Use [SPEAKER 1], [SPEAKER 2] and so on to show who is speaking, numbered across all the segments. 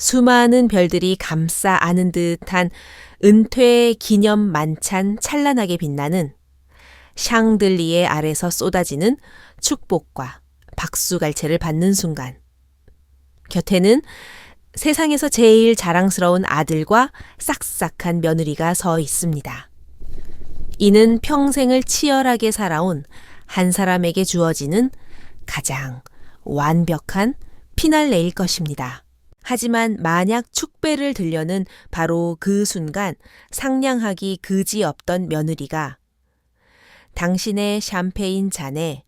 [SPEAKER 1] 수많은 별들이 감싸 안은 듯한 은퇴 기념 만찬 찬란하게 빛나는 샹들리에 아래서 쏟아지는 축복과 박수갈채를 받는 순간, 곁에는 세상에서 제일 자랑스러운 아들과 싹싹한 며느리가 서 있습니다. 이는 평생을 치열하게 살아온 한 사람에게 주어지는 가장 완벽한 피날레일 것입니다. 하지만 만약 축배를 들려는 바로 그 순간 상냥하기 그지없던 며느리가 당신의 샴페인 잔에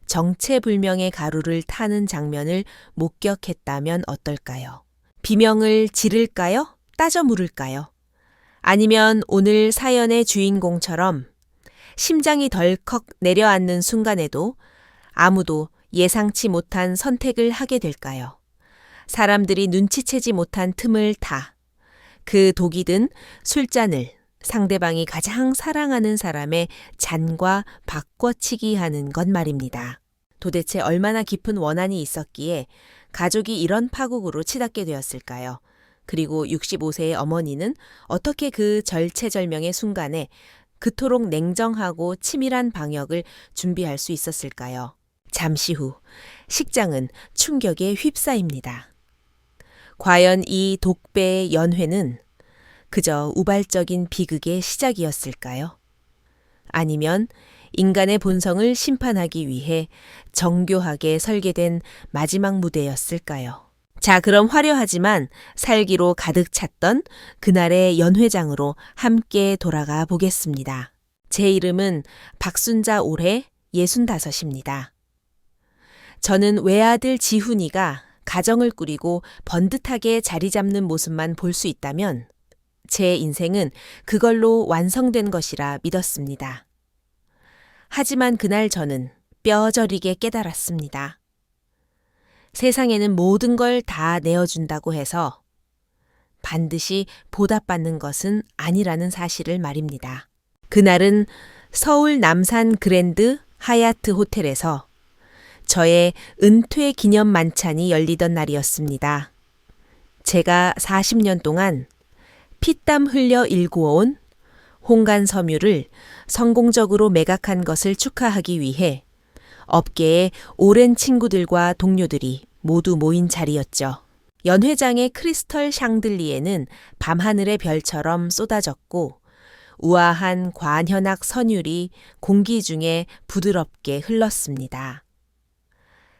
[SPEAKER 1] 정체불명의 가루를 타는 장면을 목격했다면 어떨까요? 비명을 지를까요? 따져 물을까요? 아니면 오늘 사연의 주인공처럼 심장이 덜컥 내려앉는 순간에도 아무도 예상치 못한 선택을 하게 될까요? 사람들이 눈치채지 못한 틈을 타 그 독이 든 술잔을 상대방이 가장 사랑하는 사람의 잔과 바꿔치기 하는 것 말입니다. 도대체 얼마나 깊은 원한이 있었기에 가족이 이런 파국으로 치닫게 되었을까요? 그리고 65세의 어머니는 어떻게 그 절체절명의 순간에 그토록 냉정하고 치밀한 방역을 준비할 수 있었을까요? 잠시 후 식장은 충격에 휩싸입니다. 과연 이 독배의 연회는 그저 우발적인 비극의 시작이었을까요? 아니면 인간의 본성을 심판하기 위해 정교하게 설계된 마지막 무대였을까요? 자, 그럼 화려하지만 살기로 가득 찼던 그날의 연회장으로 함께 돌아가 보겠습니다. 제 이름은 박순자 올해 65입니다. 저는 외아들 지훈이가 가정을 꾸리고 번듯하게 자리 잡는 모습만 볼 수 있다면 제 인생은 그걸로 완성된 것이라 믿었습니다. 하지만 그날 저는 뼈저리게 깨달았습니다. 세상에는 모든 걸 다 내어준다고 해서 반드시 보답받는 것은 아니라는 사실을 말입니다. 그날은 서울 남산 그랜드 하얏트 호텔에서 저의 은퇴 기념 만찬이 열리던 날이었습니다. 제가 40년 동안 피땀 흘려 일구어온 홍간 섬유를 성공적으로 매각한 것을 축하하기 위해 업계의 오랜 친구들과 동료들이 모두 모인 자리였죠. 연회장의 크리스털 샹들리에는 밤하늘의 별처럼 쏟아졌고 우아한 관현악 선율이 공기 중에 부드럽게 흘렀습니다.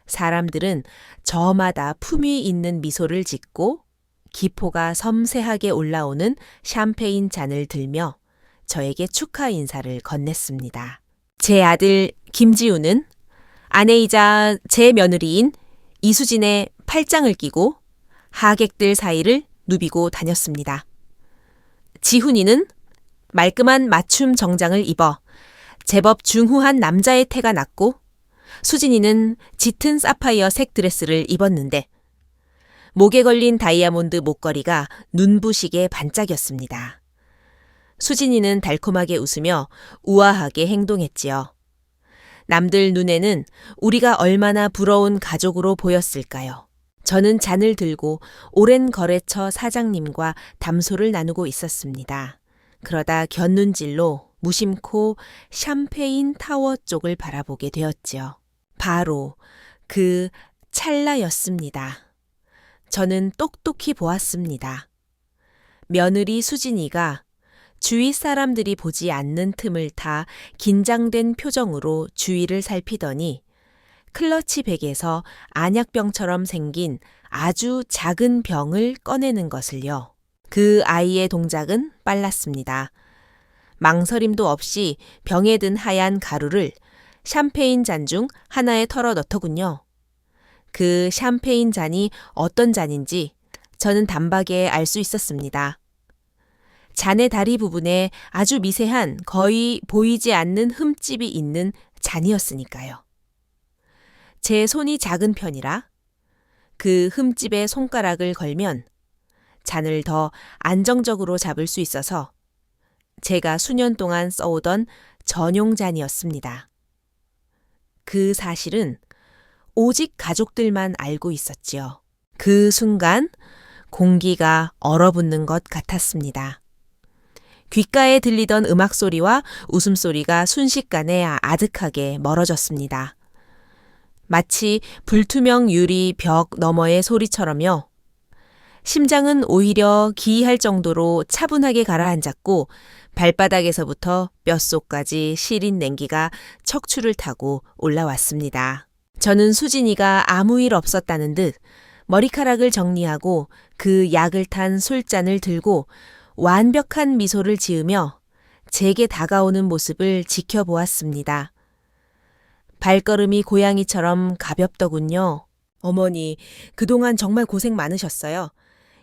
[SPEAKER 1] 사람들은 저마다 품위 있는 미소를 짓고 기포가 섬세하게 올라오는 샴페인 잔을 들며 저에게 축하 인사를 건넸습니다. 제 아들 김지우는 아내이자 제 며느리인 이수진의 팔짱을 끼고 하객들 사이를 누비고 다녔습니다. 지훈이는 말끔한 맞춤 정장을 입어 제법 중후한 남자의 태가 났고 수진이는 짙은 사파이어 색 드레스를 입었는데 목에 걸린 다이아몬드 목걸이가 눈부시게 반짝였습니다. 수진이는 달콤하게 웃으며 우아하게 행동했지요. 남들 눈에는 우리가 얼마나 부러운 가족으로 보였을까요? 저는 잔을 들고 오랜 거래처 사장님과 담소를 나누고 있었습니다. 그러다 곁눈질로 무심코 샴페인 타워 쪽을 바라보게 되었지요. 바로 그 찰나였습니다. 저는 똑똑히 보았습니다. 며느리 수진이가 주위 사람들이 보지 않는 틈을 타 긴장된 표정으로 주위를 살피더니 클러치 백에서 안약병처럼 생긴 아주 작은 병을 꺼내는 것을요. 그 아이의 동작은 빨랐습니다. 망설임도 없이 병에 든 하얀 가루를 샴페인 잔 중 하나에 털어 넣더군요. 그 샴페인 잔이 어떤 잔인지 저는 단박에 알 수 있었습니다. 잔의 다리 부분에 아주 미세한 거의 보이지 않는 흠집이 있는 잔이었으니까요. 제 손이 작은 편이라 그 흠집에 손가락을 걸면 잔을 더 안정적으로 잡을 수 있어서 제가 수년 동안 써오던 전용 잔이었습니다. 그 사실은 오직 가족들만 알고 있었지요. 그 순간 공기가 얼어붙는 것 같았습니다. 귓가에 들리던 음악 소리와 웃음소리가 순식간에 아득하게 멀어졌습니다. 마치 불투명 유리 벽 너머의 소리처럼요. 심장은 오히려 기이할 정도로 차분하게 가라앉았고 발바닥에서부터 뼛속까지 시린 냉기가 척추를 타고 올라왔습니다. 저는 수진이가 아무 일 없었다는 듯 머리카락을 정리하고 그 약을 탄 술잔을 들고 완벽한 미소를 지으며 제게 다가오는 모습을 지켜보았습니다. 발걸음이 고양이처럼 가볍더군요. 어머니, 그동안 정말 고생 많으셨어요.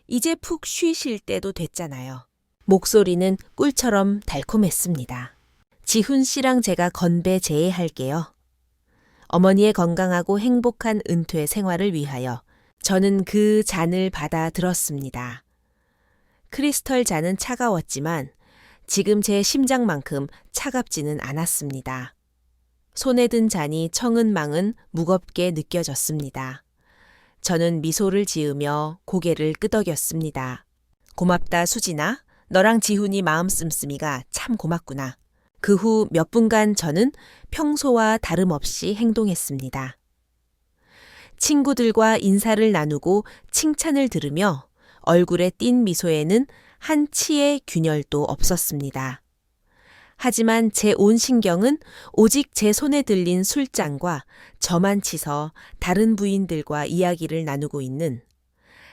[SPEAKER 1] 이제 푹 쉬실 때도 됐잖아요. 목소리는 꿀처럼 달콤했습니다. 지훈 씨랑 제가 건배 제의할게요. 어머니의 건강하고 행복한 은퇴 생활을 위하여 저는 그 잔을 받아 들었습니다. 크리스털 잔은 차가웠지만 지금 제 심장만큼 차갑지는 않았습니다. 손에 든 잔이 청은망은 무겁게 느껴졌습니다. 저는 미소를 지으며 고개를 끄덕였습니다. 고맙다, 수진아. 너랑 지훈이 마음 씀씀이가 참 고맙구나. 그 후 몇 분간 저는 평소와 다름없이 행동했습니다. 친구들과 인사를 나누고 칭찬을 들으며 얼굴에 띈 미소에는 한 치의 균열도 없었습니다. 하지만 제 온 신경은 오직 제 손에 들린 술잔과 저만 치서 다른 부인들과 이야기를 나누고 있는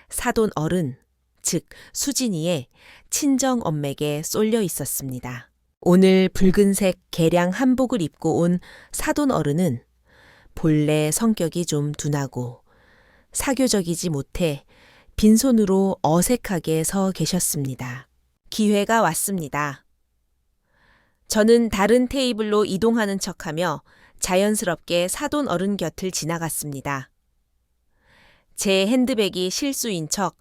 [SPEAKER 1] 사돈 어른, 즉 수진이의 친정 엄맥에 쏠려 있었습니다. 오늘 붉은색 개량 한복을 입고 온 사돈 어른은 본래 성격이 좀 둔하고 사교적이지 못해 빈손으로 어색하게 서 계셨습니다. 기회가 왔습니다. 저는 다른 테이블로 이동하는 척하며 자연스럽게 사돈 어른 곁을 지나갔습니다. 제 핸드백이 실수인 척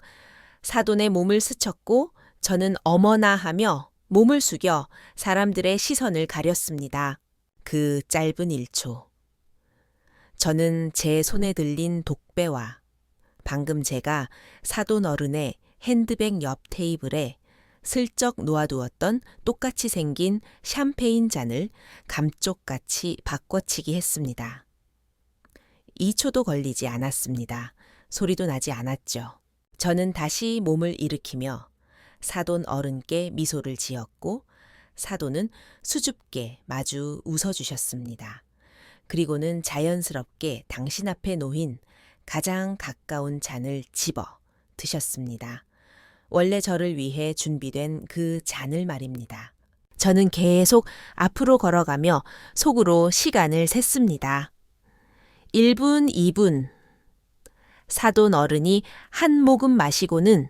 [SPEAKER 1] 사돈의 몸을 스쳤고 저는 어머나 하며 몸을 숙여 사람들의 시선을 가렸습니다. 그 짧은 1초. 저는 제 손에 들린 독배와 방금 제가 사돈 어른의 핸드백 옆 테이블에 슬쩍 놓아두었던 똑같이 생긴 샴페인 잔을 감쪽같이 바꿔치기 했습니다. 2초도 걸리지 않았습니다. 소리도 나지 않았죠. 저는 다시 몸을 일으키며 사돈 어른께 미소를 지었고 사돈은 수줍게 마주 웃어주셨습니다. 그리고는 자연스럽게 당신 앞에 놓인 가장 가까운 잔을 집어 드셨습니다. 원래 저를 위해 준비된 그 잔을 말입니다. 저는 계속 앞으로 걸어가며 속으로 시간을 셌습니다. 1분, 2분. 사돈 어른이 한 모금 마시고는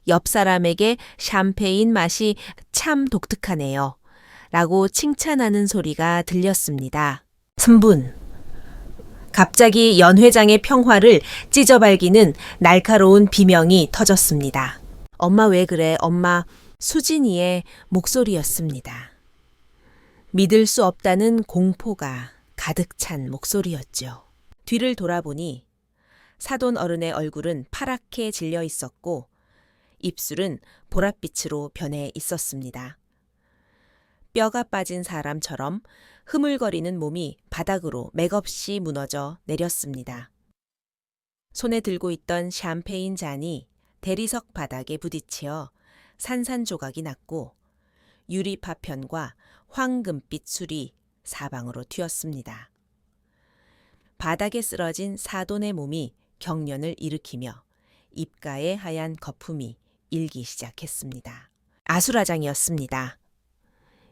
[SPEAKER 1] 옆 사람에게 샴페인 맛이 참 독특하네요. 라고 칭찬하는 소리가 들렸습니다. 3분. 갑자기 연회장의 평화를 찢어발기는 날카로운 비명이 터졌습니다. 엄마 왜 그래? 엄마. 수진이의 목소리였습니다. 믿을 수 없다는 공포가 가득 찬 목소리였죠. 뒤를 돌아보니 사돈 어른의 얼굴은 파랗게 질려 있었고 입술은 보랏빛으로 변해 있었습니다. 뼈가 빠진 사람처럼 흐물거리는 몸이 바닥으로 맥없이 무너져 내렸습니다. 손에 들고 있던 샴페인 잔이 대리석 바닥에 부딪혀 산산조각이 났고 유리 파편과 황금빛 술이 사방으로 튀었습니다. 바닥에 쓰러진 사돈의 몸이 경련을 일으키며 입가에 하얀 거품이 일기 시작했습니다. 아수라장이었습니다.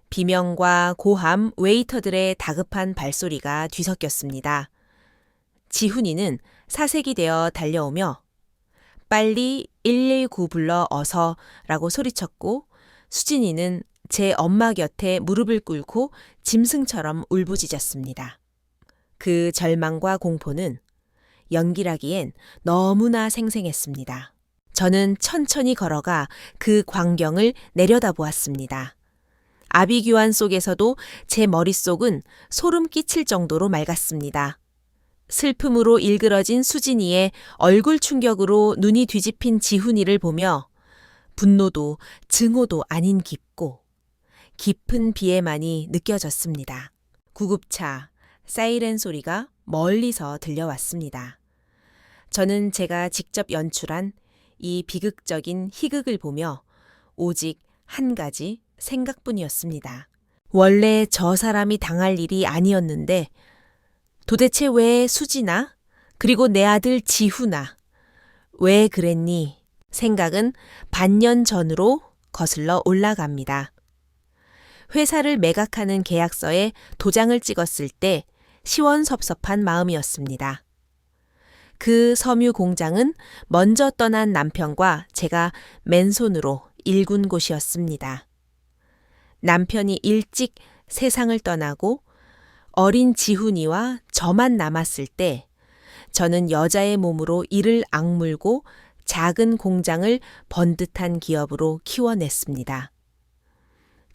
[SPEAKER 1] 비명과 고함, 웨이터들의 다급한 발소리가 뒤섞였습니다. 지훈이는 사색이 되어 달려오며 빨리 119 불러 어서 라고 소리쳤고 수진이는 제 엄마 곁에 무릎을 꿇고 짐승처럼 울부짖었습니다. 그 절망과 공포는 연기라기엔 너무나 생생했습니다. 저는 천천히 걸어가 그 광경을 내려다보았습니다. 아비규환 속에서도 제 머릿속은 소름 끼칠 정도로 맑았습니다. 슬픔으로 일그러진 수진이의 얼굴 충격으로 눈이 뒤집힌 지훈이를 보며 분노도 증오도 아닌 깊은 비애만이 느껴졌습니다. 구급차, 사이렌 소리가 멀리서 들려왔습니다. 저는 제가 직접 연출한 이 비극적인 희극을 보며 오직 한 가지 생각뿐이었습니다. 원래 저 사람이 당할 일이 아니었는데 도대체 왜 수진아? 그리고 내 아들 지훈아? 왜 그랬니? 생각은 반년 전으로 거슬러 올라갑니다. 회사를 매각하는 계약서에 도장을 찍었을 때 시원섭섭한 마음이었습니다. 그 섬유 공장은 먼저 떠난 남편과 제가 맨손으로 일군 곳이었습니다. 남편이 일찍 세상을 떠나고 어린 지훈이와 저만 남았을 때 저는 여자의 몸으로 이를 악물고 작은 공장을 번듯한 기업으로 키워냈습니다.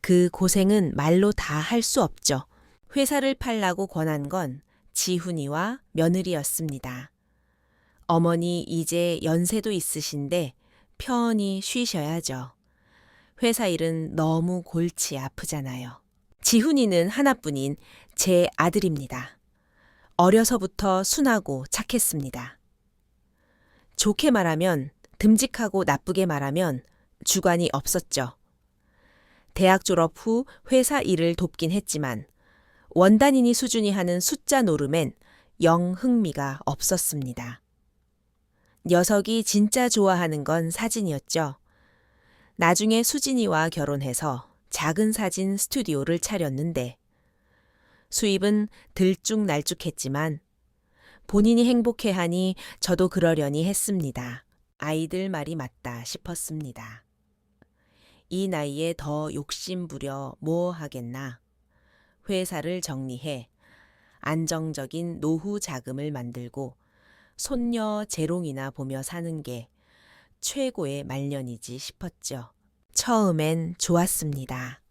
[SPEAKER 1] 그 고생은 말로 다 할 수 없죠. 회사를 팔라고 권한 건 지훈이와 며느리였습니다. 어머니 이제 연세도 있으신데 편히 쉬셔야죠. 회사 일은 너무 골치 아프잖아요. 지훈이는 하나뿐인 제 아들입니다. 어려서부터 순하고 착했습니다. 좋게 말하면, 듬직하고 나쁘게 말하면 주관이 없었죠. 대학 졸업 후 회사 일을 돕긴 했지만 원단이니 수준이 하는 숫자 노름엔 영 흥미가 없었습니다. 녀석이 진짜 좋아하는 건 사진이었죠. 나중에 수진이와 결혼해서 작은 사진 스튜디오를 차렸는데 수입은 들쭉날쭉했지만 본인이 행복해하니 저도 그러려니 했습니다. 아이들 말이 맞다 싶었습니다. 이 나이에 더 욕심부려 뭐 하겠나. 회사를 정리해 안정적인 노후 자금을 만들고 손녀 재롱이나 보며 사는 게 최고의 말년이지 싶었죠. 처음엔 좋았습니다.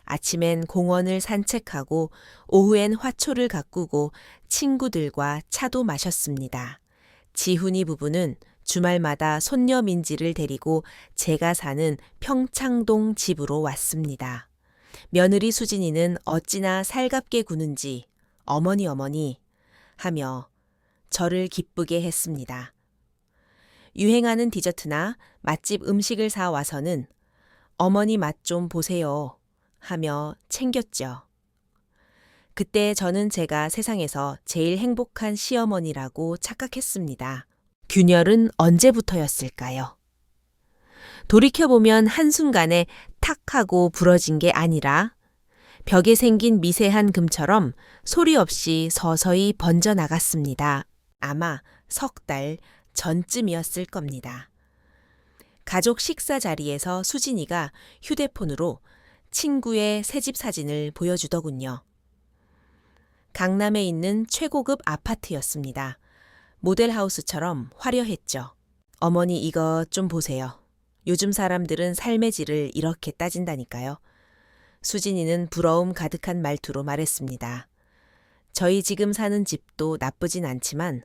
[SPEAKER 1] 아침엔 공원을 산책하고 오후엔 화초를 가꾸고 친구들과 차도 마셨습니다. 지훈이 부부는 주말마다 손녀 민지를 데리고 제가 사는 평창동 집으로 왔습니다. 며느리 수진이는 어찌나 살갑게 구는지 어머니 하며 저를 기쁘게 했습니다. 유행하는 디저트나 맛집 음식을 사 와서는 어머니 맛 좀 보세요 하며 챙겼죠. 그때 저는 제가 세상에서 제일 행복한 시어머니라고 착각했습니다. 균열은 언제부터였을까요? 돌이켜보면 한순간에 탁 하고 부러진 게 아니라 벽에 생긴 미세한 금처럼 소리 없이 서서히 번져나갔습니다. 아마 석 달 전쯤이었을 겁니다. 가족 식사 자리에서 수진이가 휴대폰으로 친구의 새집 사진을 보여주더군요. 강남에 있는 최고급 아파트였습니다. 모델하우스처럼 화려했죠. 어머니 이거 좀 보세요. 요즘 사람들은 삶의 질을 이렇게 따진다니까요. 수진이는 부러움 가득한 말투로 말했습니다. 저희 지금 사는 집도 나쁘진 않지만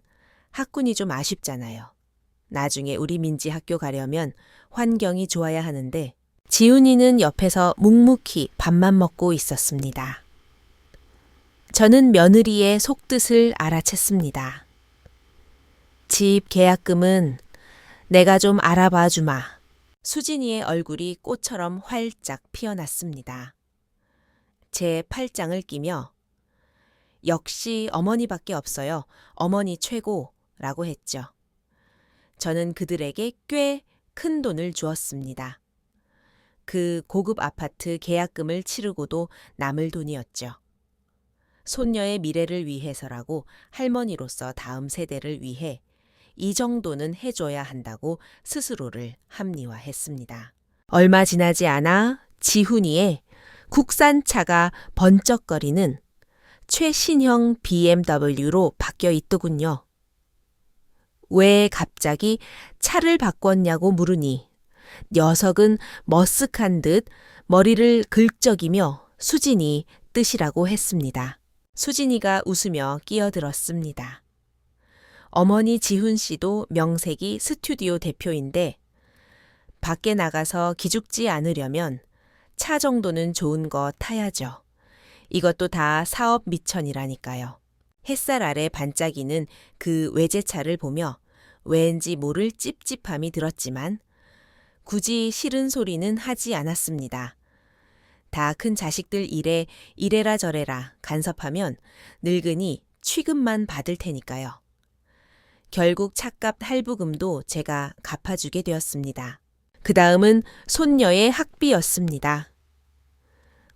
[SPEAKER 1] 학군이 좀 아쉽잖아요. 나중에 우리 민지 학교 가려면 환경이 좋아야 하는데 지훈이는 옆에서 묵묵히 밥만 먹고 있었습니다. 저는 며느리의 속뜻을 알아챘습니다. 집 계약금은 내가 좀 알아봐 주마. 수진이의 얼굴이 꽃처럼 활짝 피어났습니다. 제 팔짱을 끼며 역시 어머니밖에 없어요. 어머니 최고라고 했죠. 저는 그들에게 꽤 큰 돈을 주었습니다. 그 고급 아파트 계약금을 치르고도 남을 돈이었죠. 손녀의 미래를 위해서라고 할머니로서 다음 세대를 위해 이 정도는 해줘야 한다고 스스로를 합리화했습니다. 얼마 지나지 않아 지훈이의 국산차가 번쩍거리는 최신형 BMW로 바뀌어 있더군요. 왜 갑자기 차를 바꿨냐고 물으니 녀석은 머쓱한 듯 머리를 긁적이며 수진이 뜻이라고 했습니다. 수진이가 웃으며 끼어들었습니다. 어머니 지훈 씨도 명색이 스튜디오 대표인데 밖에 나가서 기죽지 않으려면 차 정도는 좋은 거 타야죠. 이것도 다 사업 미천이라니까요. 햇살 아래 반짝이는 그 외제차를 보며 왠지 모를 찝찝함이 들었지만 굳이 싫은 소리는 하지 않았습니다. 다 큰 자식들 일에 이래라 저래라 간섭하면 늙으니 취급만 받을 테니까요. 결국 차값 할부금도 제가 갚아주게 되었습니다. 그 다음은 손녀의 학비였습니다.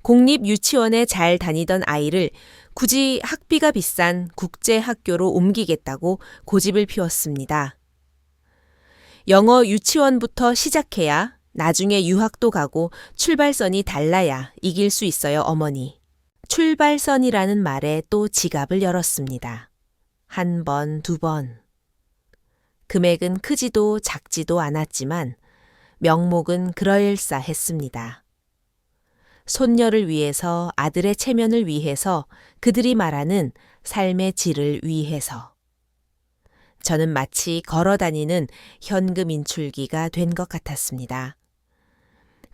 [SPEAKER 1] 공립유치원에 잘 다니던 아이를 굳이 학비가 비싼 국제학교로 옮기겠다고 고집을 피웠습니다. 영어 유치원부터 시작해야 나중에 유학도 가고 출발선이 달라야 이길 수 있어요, 어머니. 출발선이라는 말에 또 지갑을 열었습니다. 한 번, 두 번. 금액은 크지도 작지도 않았지만 명목은 그럴싸했습니다. 손녀를 위해서, 아들의 체면을 위해서, 그들이 말하는 삶의 질을 위해서. 저는 마치 걸어다니는 현금 인출기가 된 것 같았습니다.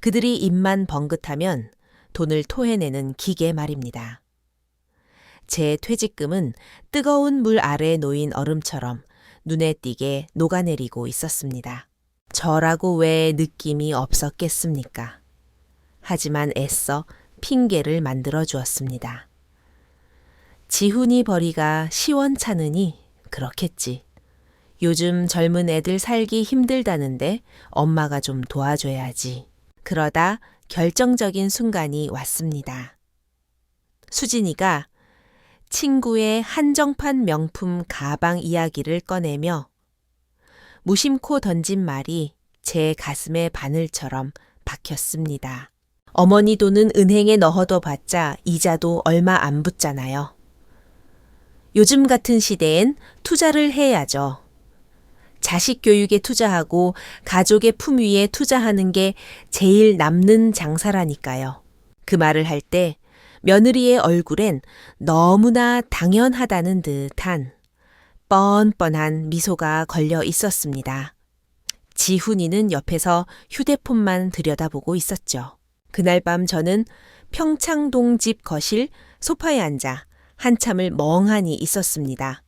[SPEAKER 1] 그들이 입만 번긋하면 돈을 토해내는 기계 말입니다. 제 퇴직금은 뜨거운 물 아래에 놓인 얼음처럼 눈에 띄게 녹아내리고 있었습니다. 저라고 왜 느낌이 없었겠습니까? 하지만 애써 핑계를 만들어 주었습니다. 지훈이 벌이가 시원찮으니 그렇겠지. 요즘 젊은 애들 살기 힘들다는데 엄마가 좀 도와줘야지. 그러다 결정적인 순간이 왔습니다. 수진이가 친구의 한정판 명품 가방 이야기를 꺼내며 무심코 던진 말이 제 가슴에 바늘처럼 박혔습니다. 어머니 돈은 은행에 넣어둬 봤자 이자도 얼마 안 붙잖아요. 요즘 같은 시대엔 투자를 해야죠. 자식 교육에 투자하고 가족의 품위에 투자하는 게 제일 남는 장사라니까요. 그 말을 할 때 며느리의 얼굴엔 너무나 당연하다는 듯한 뻔뻔한 미소가 걸려 있었습니다. 지훈이는 옆에서 휴대폰만 들여다보고 있었죠. 그날 밤 저는 평창동 집 거실 소파에 앉아 한참을 멍하니 있었습니다.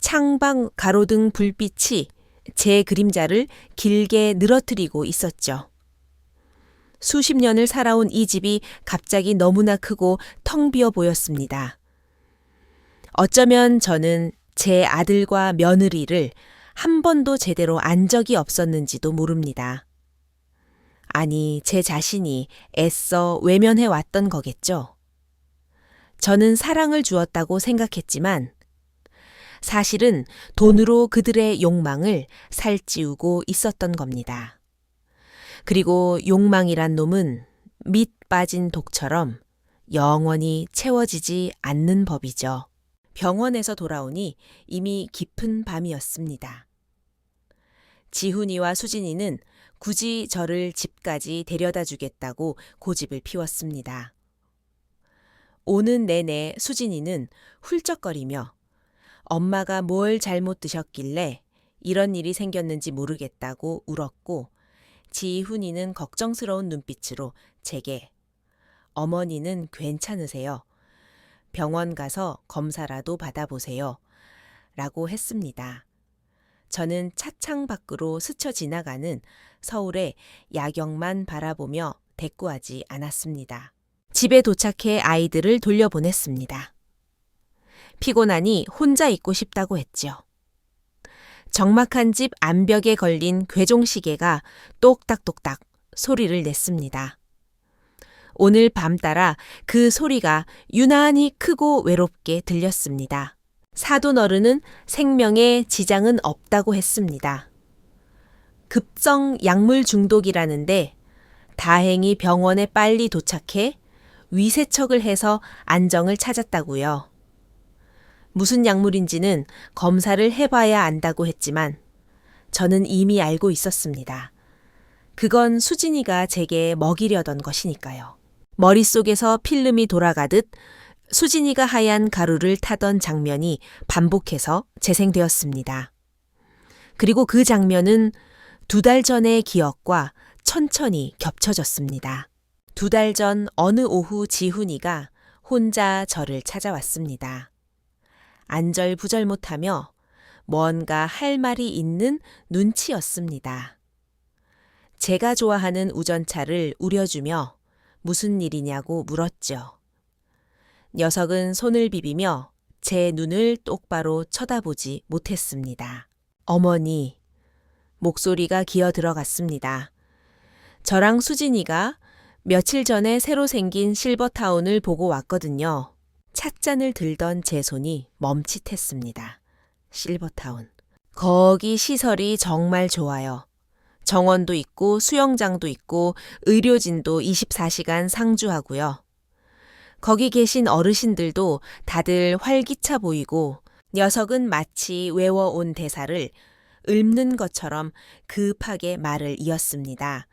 [SPEAKER 1] 창밖 가로등 불빛이 제 그림자를 길게 늘어뜨리고 있었죠. 수십 년을 살아온 이 집이 갑자기 너무나 크고 텅 비어 보였습니다. 어쩌면 저는 제 아들과 며느리를 한 번도 제대로 안 적이 없었는지도 모릅니다. 아니, 제 자신이 애써 외면해 왔던 거겠죠. 저는 사랑을 주었다고 생각했지만 사실은 돈으로 그들의 욕망을 살찌우고 있었던 겁니다. 그리고 욕망이란 놈은 밑 빠진 독처럼 영원히 채워지지 않는 법이죠. 병원에서 돌아오니 이미 깊은 밤이었습니다. 지훈이와 수진이는 굳이 저를 집까지 데려다 주겠다고 고집을 피웠습니다. 오는 내내 수진이는 훌쩍거리며 엄마가 뭘 잘못 드셨길래 이런 일이 생겼는지 모르겠다고 울었고 지훈이는 걱정스러운 눈빛으로 제게 어머니는 괜찮으세요. 병원 가서 검사라도 받아보세요. 라고 했습니다. 저는 차창 밖으로 스쳐 지나가는 서울의 야경만 바라보며 대꾸하지 않았습니다. 집에 도착해 아이들을 돌려보냈습니다. 피곤하니 혼자 있고 싶다고 했죠. 적막한 집 암벽에 걸린 괴종시계가 똑딱똑딱 소리를 냈습니다. 오늘 밤 따라 그 소리가 유난히 크고 외롭게 들렸습니다. 사돈 어른은 생명에 지장은 없다고 했습니다. 급성 약물 중독이라는데 다행히 병원에 빨리 도착해 위세척을 해서 안정을 찾았다고요. 무슨 약물인지는 검사를 해봐야 안다고 했지만 저는 이미 알고 있었습니다. 그건 수진이가 제게 먹이려던 것이니까요. 머릿속에서 필름이 돌아가듯 수진이가 하얀 가루를 타던 장면이 반복해서 재생되었습니다. 그리고 그 장면은 2달 전의 기억과 천천히 겹쳐졌습니다. 2달 전 어느 오후 지훈이가 혼자 저를 찾아왔습니다. 안절부절 못하며 뭔가 할 말이 있는 눈치였습니다. 제가 좋아하는 우전차를 우려주며 무슨 일이냐고 물었죠. 녀석은 손을 비비며 제 눈을 똑바로 쳐다보지 못했습니다. 어머니, 목소리가 기어 들어갔습니다. 저랑 수진이가 며칠 전에 새로 생긴 실버타운을 보고 왔거든요. 찻잔을 들던 제 손이 멈칫했습니다. 실버타운. 거기 시설이 정말 좋아요. 정원도 있고 수영장도 있고 의료진도 24시간 상주하고요. 거기 계신 어르신들도 다들 활기차 보이고 녀석은 마치 외워온 대사를 읊는 것처럼 급하게 말을 이었습니다.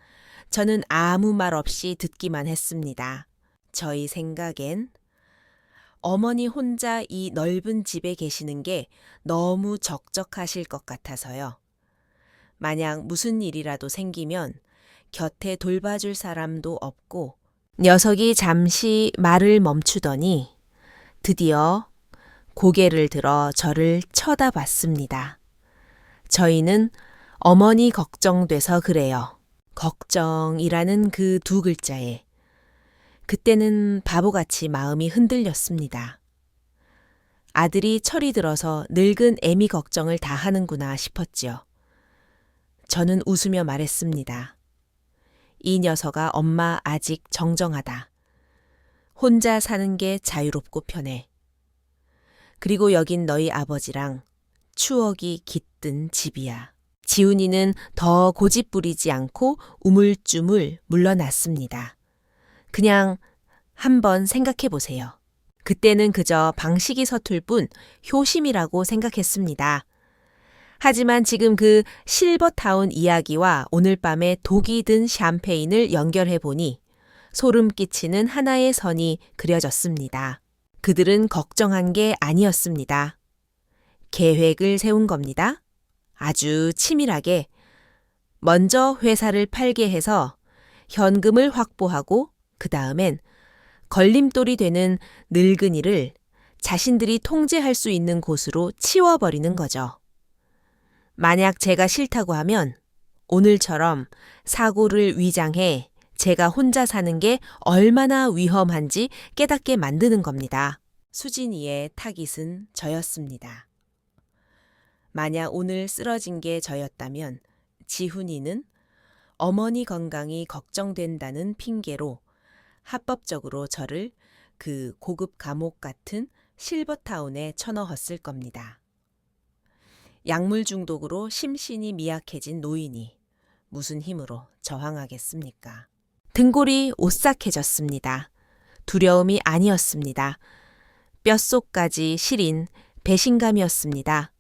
[SPEAKER 1] 저는 아무 말 없이 듣기만 했습니다. 저희 생각엔 어머니 혼자 이 넓은 집에 계시는 게 너무 적적하실 것 같아서요. 만약 무슨 일이라도 생기면 곁에 돌봐줄 사람도 없고 녀석이 잠시 말을 멈추더니 드디어 고개를 들어 저를 쳐다봤습니다. 저희는 어머니 걱정돼서 그래요. 걱정이라는 그 2글자에 그때는 바보같이 마음이 흔들렸습니다. 아들이 철이 들어서 늙은 애미 걱정을 다 하는구나 싶었지요. 저는 웃으며 말했습니다. 이 녀석아 엄마 아직 정정하다. 혼자 사는 게 자유롭고 편해. 그리고 여긴 너희 아버지랑 추억이 깃든 집이야. 지훈이는 더 고집 부리지 않고 우물쭈물 물러났습니다. 그냥 한번 생각해 보세요. 그때는 그저 방식이 서툴 뿐 효심이라고 생각했습니다. 하지만 지금 그 실버타운 이야기와 오늘 밤에 독이 든 샴페인을 연결해 보니 소름 끼치는 하나의 선이 그려졌습니다. 그들은 걱정한 게 아니었습니다. 계획을 세운 겁니다. 아주 치밀하게 먼저 회사를 팔게 해서 현금을 확보하고 그 다음엔 걸림돌이 되는 늙은이를 자신들이 통제할 수 있는 곳으로 치워버리는 거죠. 만약 제가 싫다고 하면 오늘처럼 사고를 위장해 제가 혼자 사는 게 얼마나 위험한지 깨닫게 만드는 겁니다. 수진이의 타깃은 저였습니다. 만약 오늘 쓰러진 게 저였다면 지훈이는 어머니 건강이 걱정된다는 핑계로 합법적으로 저를 그 고급 감옥 같은 실버타운에 쳐넣었을 겁니다. 약물 중독으로 심신이 미약해진 노인이 무슨 힘으로 저항하겠습니까? 등골이 오싹해졌습니다. 두려움이 아니었습니다. 뼛속까지 시린 배신감이었습니다.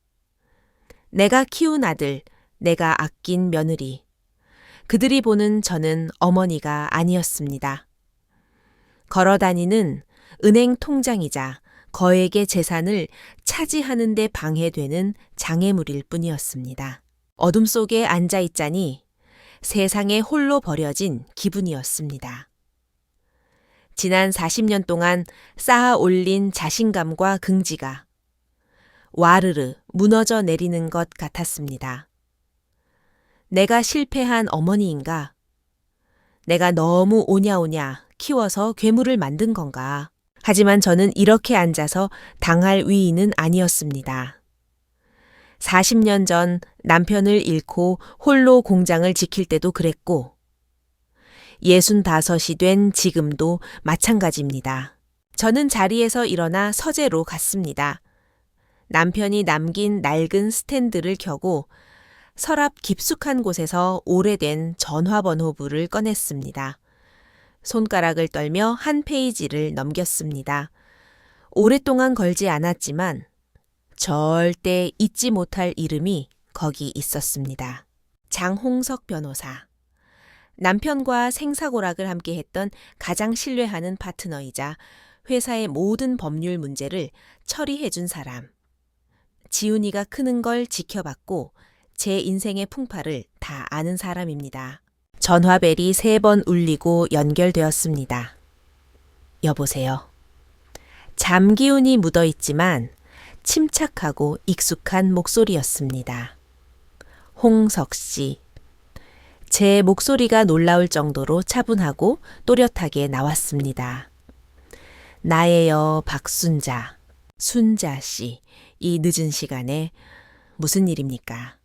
[SPEAKER 1] 내가 키운 아들, 내가 아낀 며느리. 그들이 보는 저는 어머니가 아니었습니다. 걸어다니는 은행 통장이자 거액의 재산을 차지하는 데 방해되는 장애물일 뿐이었습니다. 어둠 속에 앉아있자니 세상에 홀로 버려진 기분이었습니다. 지난 40년 동안 쌓아 올린 자신감과 긍지가 와르르 무너져 내리는 것 같았습니다. 내가 실패한 어머니인가? 내가 너무 오냐오냐 키워서 괴물을 만든 건가? 하지만 저는 이렇게 앉아서 당할 위인은 아니었습니다. 40년 전 남편을 잃고 홀로 공장을 지킬 때도 그랬고 65이 된 지금도 마찬가지입니다. 저는 자리에서 일어나 서재로 갔습니다. 남편이 남긴 낡은 스탠드를 켜고 서랍 깊숙한 곳에서 오래된 전화번호부를 꺼냈습니다. 손가락을 떨며 한 페이지를 넘겼습니다. 오랫동안 걸지 않았지만 절대 잊지 못할 이름이 거기 있었습니다. 장홍석 변호사. 남편과 생사고락을 함께 했던 가장 신뢰하는 파트너이자 회사의 모든 법률 문제를 처리해준 사람. 지훈이가 크는 걸 지켜봤고 제 인생의 풍파를 다 아는 사람입니다. 전화벨이 3번 울리고 연결되었습니다. 여보세요. 잠기운이 묻어있지만 침착하고 익숙한 목소리였습니다. 홍석 씨. 제 목소리가 놀라울 정도로 차분하고 또렷하게 나왔습니다. 나예요, 박순자. 순자 씨, 이 늦은 시간에 무슨 일입니까?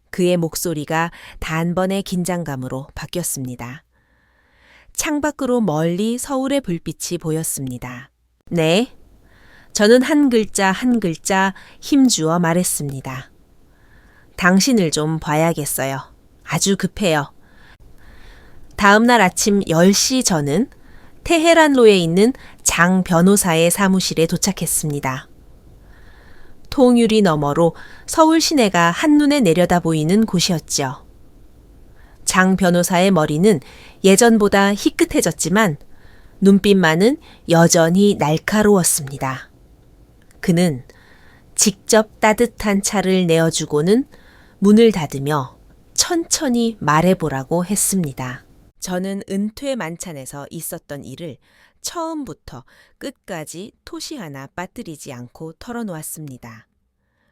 [SPEAKER 1] 그의 목소리가 단번에 긴장감으로 바뀌었습니다. 창밖으로 멀리 서울의 불빛이 보였습니다. 네. 저는 한 글자 한 글자 힘주어 말했습니다. 당신을 좀 봐야겠어요. 아주 급해요. 다음 날 아침 10시 저는 테헤란로에 있는 장 변호사의 사무실에 도착했습니다. 통유리 너머로 서울 시내가 한눈에 내려다 보이는 곳이었죠. 장 변호사의 머리는 예전보다 희끗해졌지만 눈빛만은 여전히 날카로웠습니다. 그는 직접 따뜻한 차를 내어주고는 문을 닫으며 천천히 말해보라고 했습니다. 저는 은퇴 만찬에서 있었던 일을 처음부터 끝까지 토시 하나 빠뜨리지 않고 털어놓았습니다.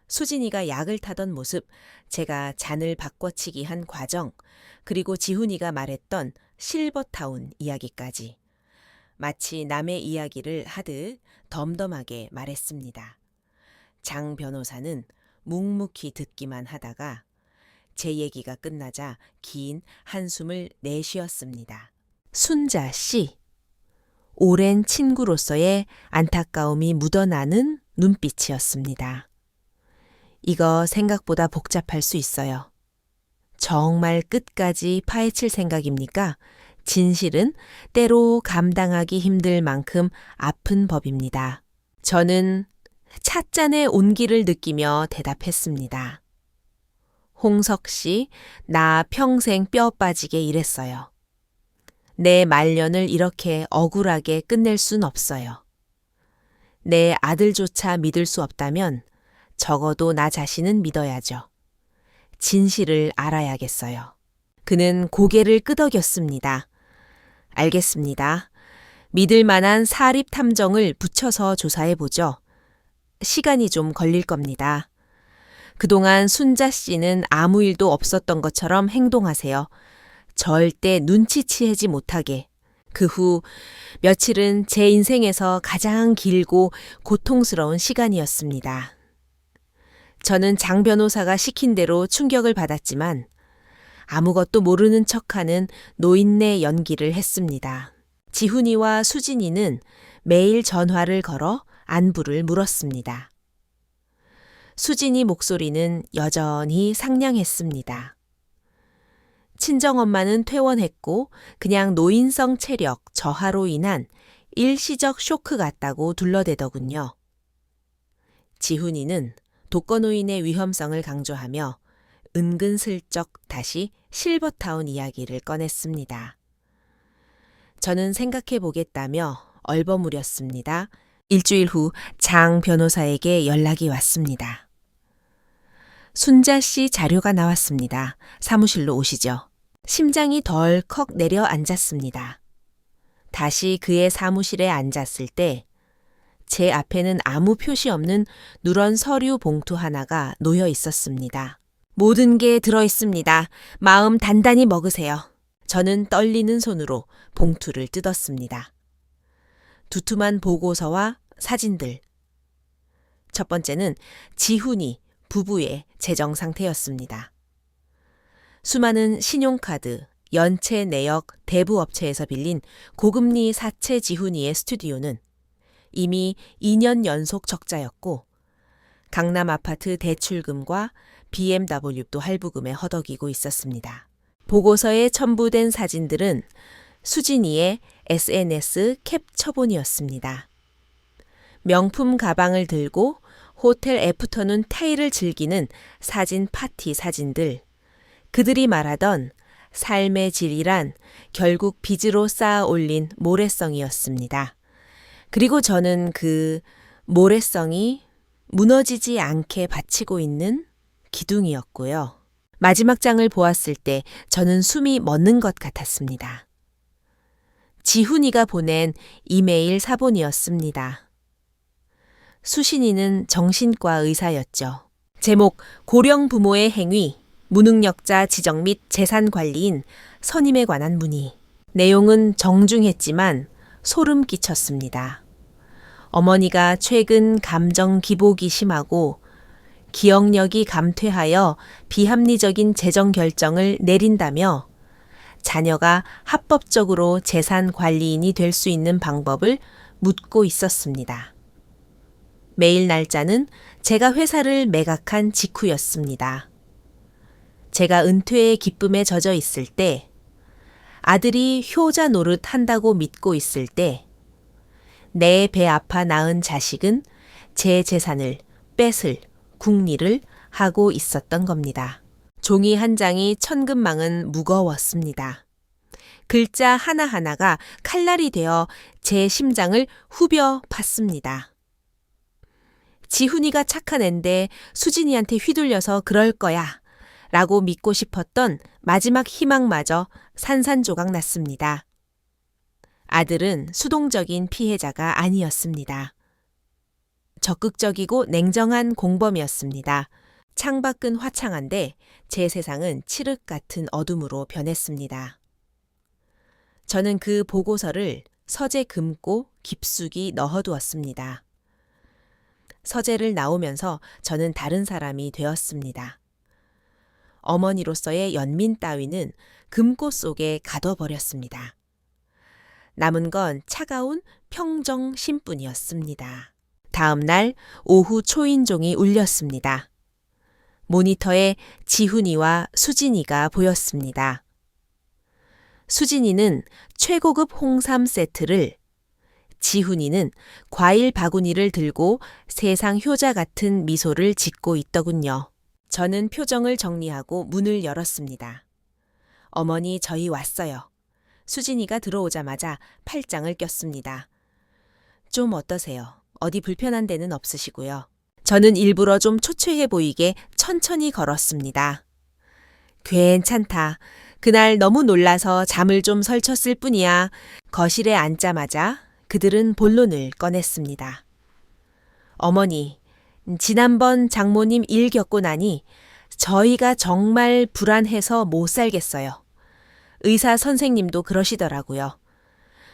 [SPEAKER 1] 수진이가 약을 타던 모습, 제가 잔을 바꿔치기 한 과정, 그리고 지훈이가 말했던 실버타운 이야기까지. 마치 남의 이야기를 하듯 덤덤하게 말했습니다. 장 변호사는 묵묵히 듣기만 하다가 제 얘기가 끝나자 긴 한숨을 내쉬었습니다. 순자 씨. 오랜 친구로서의 안타까움이 묻어나는 눈빛이었습니다. 이거 생각보다 복잡할 수 있어요. 정말 끝까지 파헤칠 생각입니까? 진실은 때로 감당하기 힘들 만큼 아픈 법입니다. 저는 찻잔의 온기를 느끼며 대답했습니다. 홍석 씨, 나 평생 뼈 빠지게 일했어요. 내 말년을 이렇게 억울하게 끝낼 순 없어요. 내 아들조차 믿을 수 없다면 적어도 나 자신은 믿어야죠. 진실을 알아야겠어요. 그는 고개를 끄덕였습니다. 알겠습니다. 믿을 만한 사립 탐정을 붙여서 조사해보죠. 시간이 좀 걸릴 겁니다. 그동안 순자 씨는 아무 일도 없었던 것처럼 행동하세요. 절대 눈치채지 못하게. 그 후 며칠은 제 인생에서 가장 길고 고통스러운 시간이었습니다. 저는 장 변호사가 시킨 대로 충격을 받았지만 아무것도 모르는 척하는 노인네 연기를 했습니다. 지훈이와 수진이는 매일 전화를 걸어 안부를 물었습니다. 수진이 목소리는 여전히 상냥했습니다. 친정엄마는 퇴원했고 그냥 노인성 체력 저하로 인한 일시적 쇼크 같다고 둘러대더군요. 지훈이는 독거노인의 위험성을 강조하며 은근슬쩍 다시 실버타운 이야기를 꺼냈습니다. 저는 생각해 보겠다며 얼버무렸습니다. 일주일 후 장 변호사에게 연락이 왔습니다. 순자 씨 자료가 나왔습니다. 사무실로 오시죠. 심장이 덜컥 내려앉았습니다. 다시 그의 사무실에 앉았을 때 제 앞에는 아무 표시 없는 누런 서류 봉투 하나가 놓여 있었습니다. 모든 게 들어있습니다. 마음 단단히 먹으세요. 저는 떨리는 손으로 봉투를 뜯었습니다. 두툼한 보고서와 사진들. 첫 번째는 지훈이 부부의 재정 상태였습니다. 수많은 신용카드, 연체 내역 대부업체에서 빌린 고금리 사채 지훈이의 스튜디오는 이미 2년 연속 적자였고 강남 아파트 대출금과 BMW도 할부금에 허덕이고 있었습니다. 보고서에 첨부된 사진들은 수진이의 SNS 캡처본이었습니다. 명품 가방을 들고 호텔 애프터눈 테이를 즐기는 사진 파티 사진들. 그들이 말하던 삶의 질이란 결국 빚으로 쌓아 올린 모래성이었습니다. 그리고 저는 그 모래성이 무너지지 않게 받치고 있는 기둥이었고요. 마지막 장을 보았을 때 저는 숨이 멎는 것 같았습니다. 지훈이가 보낸 이메일 사본이었습니다. 수신이는 정신과 의사였죠. 제목 고령 부모의 행위, 무능력자 지적 및 재산 관리인 선임에 관한 문의. 내용은 정중했지만 소름 끼쳤습니다. 어머니가 최근 감정 기복이 심하고 기억력이 감퇴하여 비합리적인 재정 결정을 내린다며 자녀가 합법적으로 재산 관리인이 될 수 있는 방법을 묻고 있었습니다. 메일 날짜는 제가 회사를 매각한 직후였습니다. 제가 은퇴의 기쁨에 젖어 있을 때, 아들이 효자 노릇 한다고 믿고 있을 때, 내 배 아파 낳은 자식은 제 재산을 뺏을 궁리를 하고 있었던 겁니다. 종이 한 장이 천근망은 무거웠습니다. 글자 하나하나가 칼날이 되어 제 심장을 후벼 팠습니다. 지훈이가 착한 앤데 수진이한테 휘둘려서 그럴 거야 라고 믿고 싶었던 마지막 희망마저 산산조각 났습니다. 아들은 수동적인 피해자가 아니었습니다. 적극적이고 냉정한 공범이었습니다. 창밖은 화창한데 제 세상은 칠흑 같은 어둠으로 변했습니다. 저는 그 보고서를 서재 금고 깊숙이 넣어두었습니다. 서재를 나오면서 저는 다른 사람이 되었습니다. 어머니로서의 연민 따위는 금고 속에 가둬버렸습니다. 남은 건 차가운 평정심뿐이었습니다. 다음 날 오후 초인종이 울렸습니다. 모니터에 지훈이와 수진이가 보였습니다. 수진이는 최고급 홍삼 세트를, 지훈이는 과일 바구니를 들고 세상 효자 같은 미소를 짓고 있더군요. 저는 표정을 정리하고 문을 열었습니다. 어머니, 저희 왔어요. 수진이가 들어오자마자 팔짱을 꼈습니다. 좀 어떠세요? 어디 불편한 데는 없으시고요. 저는 일부러 좀 초췌해 보이게 천천히 걸었습니다. 괜찮다. 그날 너무 놀라서 잠을 좀 설쳤을 뿐이야. 거실에 앉자마자 그들은 본론을 꺼냈습니다. 어머니, 지난번 장모님 일 겪고 나니 저희가 정말 불안해서 못 살겠어요. 의사 선생님도 그러시더라고요.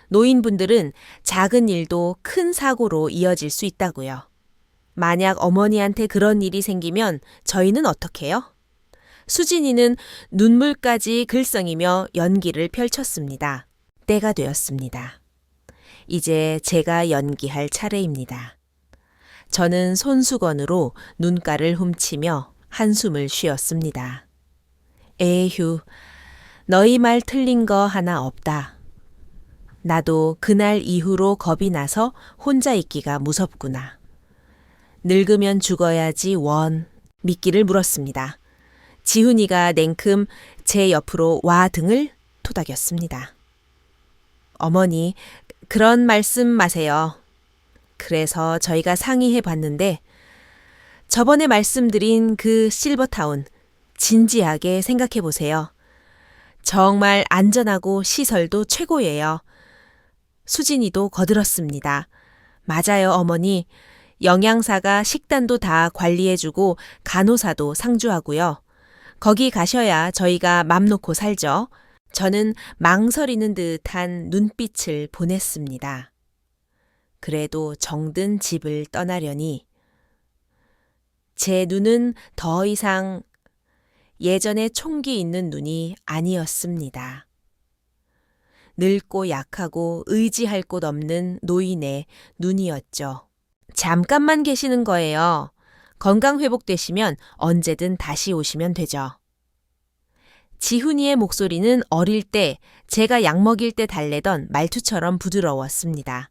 [SPEAKER 1] 노인분들은 작은 일도 큰 사고로 이어질 수 있다고요. 만약 어머니한테 그런 일이 생기면 저희는 어떡해요? 수진이는 눈물까지 글썽이며 연기를 펼쳤습니다. 때가 되었습니다. 이제 제가 연기할 차례입니다. 저는 손수건으로 눈가를 훔치며 한숨을 쉬었습니다. 에휴, 너희 말 틀린 거 하나 없다. 나도 그날 이후로 겁이 나서 혼자 있기가 무섭구나. 늙으면 죽어야지 원, 미끼를 물었습니다. 지훈이가 냉큼 제 옆으로 와 등을 토닥였습니다. 어머니, 그런 말씀 마세요. 그래서 저희가 상의해 봤는데 저번에 말씀드린 그 실버타운 진지하게 생각해 보세요. 정말 안전하고 시설도 최고예요. 수진이도 거들었습니다. 맞아요, 어머니. 영양사가 식단도 다 관리해주고 간호사도 상주하고요. 거기 가셔야 저희가 맘 놓고 살죠. 저는 망설이는 듯한 눈빛을 보냈습니다. 그래도 정든 집을 떠나려니 제 눈은 더 이상 예전에 총기 있는 눈이 아니었습니다. 늙고 약하고 의지할 곳 없는 노인의 눈이었죠. 잠깐만 계시는 거예요. 건강 회복되시면 언제든 다시 오시면 되죠. 지훈이의 목소리는 어릴 때 제가 약 먹일 때 달래던 말투처럼 부드러웠습니다.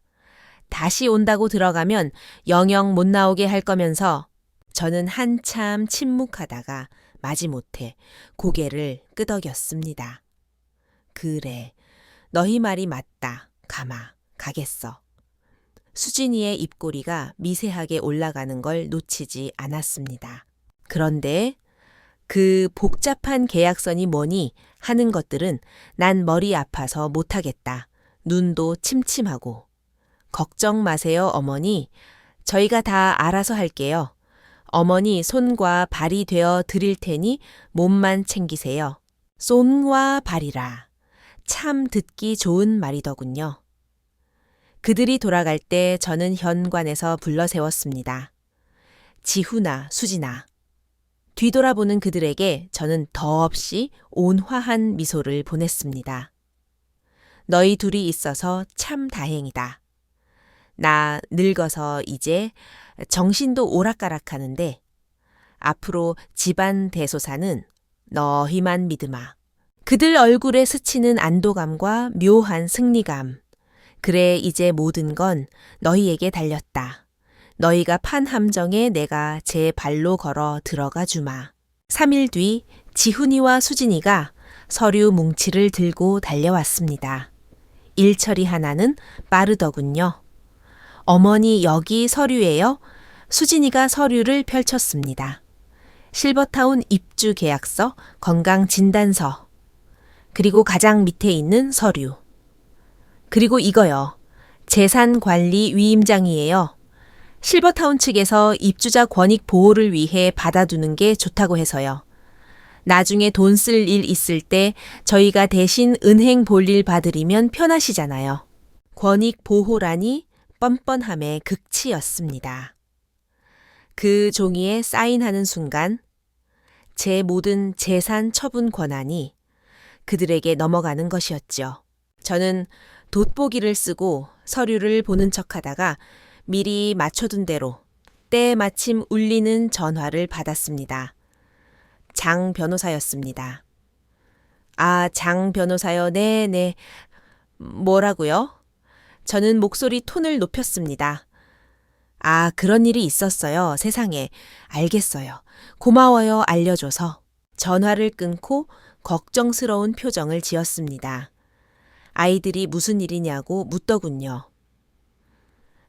[SPEAKER 1] 다시 온다고 들어가면 영영 못 나오게 할 거면서 저는 한참 침묵하다가 마지못해 고개를 끄덕였습니다. 그래, 너희 말이 맞다. 가마, 가겠어. 수진이의 입꼬리가 미세하게 올라가는 걸 놓치지 않았습니다. 그런데 그 복잡한 계약서니 뭐니 하는 것들은 난 머리 아파서 못하겠다. 눈도 침침하고. 걱정 마세요, 어머니. 저희가 다 알아서 할게요. 어머니 손과 발이 되어 드릴 테니 몸만 챙기세요. 손과 발이라. 참 듣기 좋은 말이더군요. 그들이 돌아갈 때 저는 현관에서 불러 세웠습니다. 지훈아, 수진아. 뒤돌아보는 그들에게 저는 더없이 온화한 미소를 보냈습니다. 너희 둘이 있어서 참 다행이다. 나 늙어서 이제 정신도 오락가락하는데 앞으로 집안 대소사는 너희만 믿으마. 그들 얼굴에 스치는 안도감과 묘한 승리감. 그래 이제 모든 건 너희에게 달렸다. 너희가 판 함정에 내가 제 발로 걸어 들어가 주마. 3일 뒤 지훈이와 수진이가 서류 뭉치를 들고 달려왔습니다. 일 처리하나는 빠르더군요. 어머니 여기 서류예요. 수진이가 서류를 펼쳤습니다. 실버타운 입주 계약서, 건강 진단서, 그리고 가장 밑에 있는 서류. 그리고 이거요. 재산관리 위임장이에요. 실버타운 측에서 입주자 권익 보호를 위해 받아두는 게 좋다고 해서요. 나중에 돈 쓸 일 있을 때 저희가 대신 은행 볼일 받으리면 편하시잖아요. 권익 보호라니 뻔뻔함의 극치였습니다. 그 종이에 사인하는 순간 제 모든 재산 처분 권한이 그들에게 넘어가는 것이었죠. 저는 돋보기를 쓰고 서류를 보는 척하다가 미리 맞춰둔 대로 때마침 울리는 전화를 받았습니다. 장 변호사였습니다. 아, 장 변호사요. 네. 뭐라고요? 저는 목소리 톤을 높였습니다. 아, 그런 일이 있었어요. 세상에. 알겠어요. 고마워요. 알려줘서. 전화를 끊고 걱정스러운 표정을 지었습니다. 아이들이 무슨 일이냐고 묻더군요.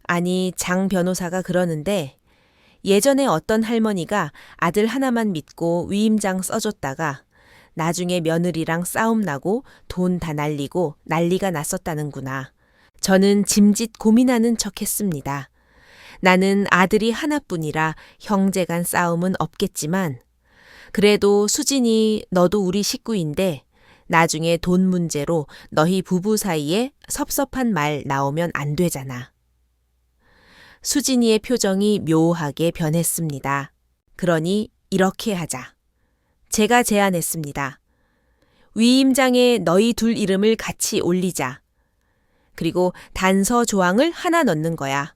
[SPEAKER 1] 아니, 장 변호사가 그러는데 예전에 어떤 할머니가 아들 하나만 믿고 위임장 써줬다가 나중에 며느리랑 싸움 나고 돈 다 날리고 난리가 났었다는구나. 저는 짐짓 고민하는 척 했습니다. 나는 아들이 하나뿐이라 형제 간 싸움은 없겠지만 그래도 수진이 너도 우리 식구인데 나중에 돈 문제로 너희 부부 사이에 섭섭한 말 나오면 안 되잖아. 수진이의 표정이 묘하게 변했습니다. 그러니 이렇게 하자. 제가 제안했습니다. 위임장에 너희 둘 이름을 같이 올리자. 그리고 단서 조항을 하나 넣는 거야.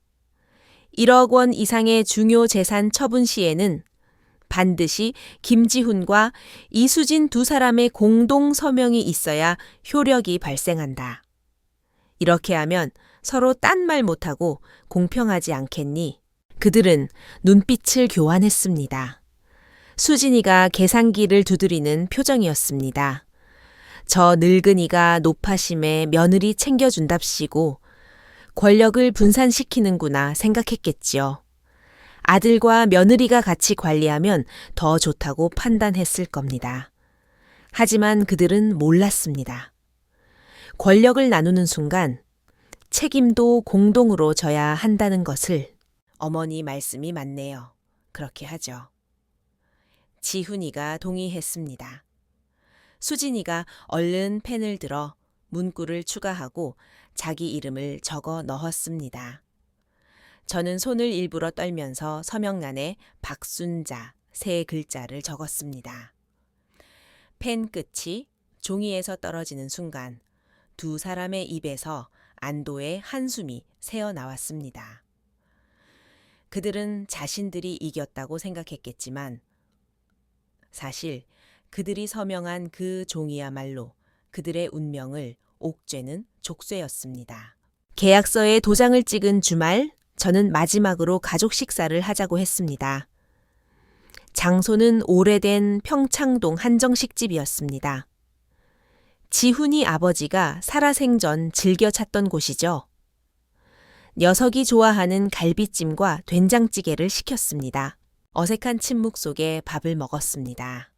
[SPEAKER 1] 1억 원 이상의 중요 재산 처분 시에는 반드시 김지훈과 이수진 두 사람의 공동 서명이 있어야 효력이 발생한다. 이렇게 하면 서로 딴 말 못하고 공평하지 않겠니? 그들은 눈빛을 교환했습니다. 수진이가 계산기를 두드리는 표정이었습니다. 저 늙은이가 노파심에 며느리 챙겨준답시고 권력을 분산시키는구나 생각했겠지요. 아들과 며느리가 같이 관리하면 더 좋다고 판단했을 겁니다. 하지만 그들은 몰랐습니다. 권력을 나누는 순간 책임도 공동으로 져야 한다는 것을. 어머니 말씀이 맞네요. 그렇게 하죠. 지훈이가 동의했습니다. 수진이가 얼른 펜을 들어 문구를 추가하고 자기 이름을 적어 넣었습니다. 저는 손을 일부러 떨면서 서명란에 박순자 3글자를 적었습니다. 펜 끝이 종이에서 떨어지는 순간 두 사람의 입에서 안도의 한숨이 새어나왔습니다. 그들은 자신들이 이겼다고 생각했겠지만 사실 그들이 서명한 그 종이야말로 그들의 운명을 옥죄는 족쇄였습니다. 계약서에 도장을 찍은 주말 저는 마지막으로 가족 식사를 하자고 했습니다. 장소는 오래된 평창동 한정식집이었습니다. 지훈이 아버지가 살아생전 즐겨 찾던 곳이죠. 녀석이 좋아하는 갈비찜과 된장찌개를 시켰습니다. 어색한 침묵 속에 밥을 먹었습니다.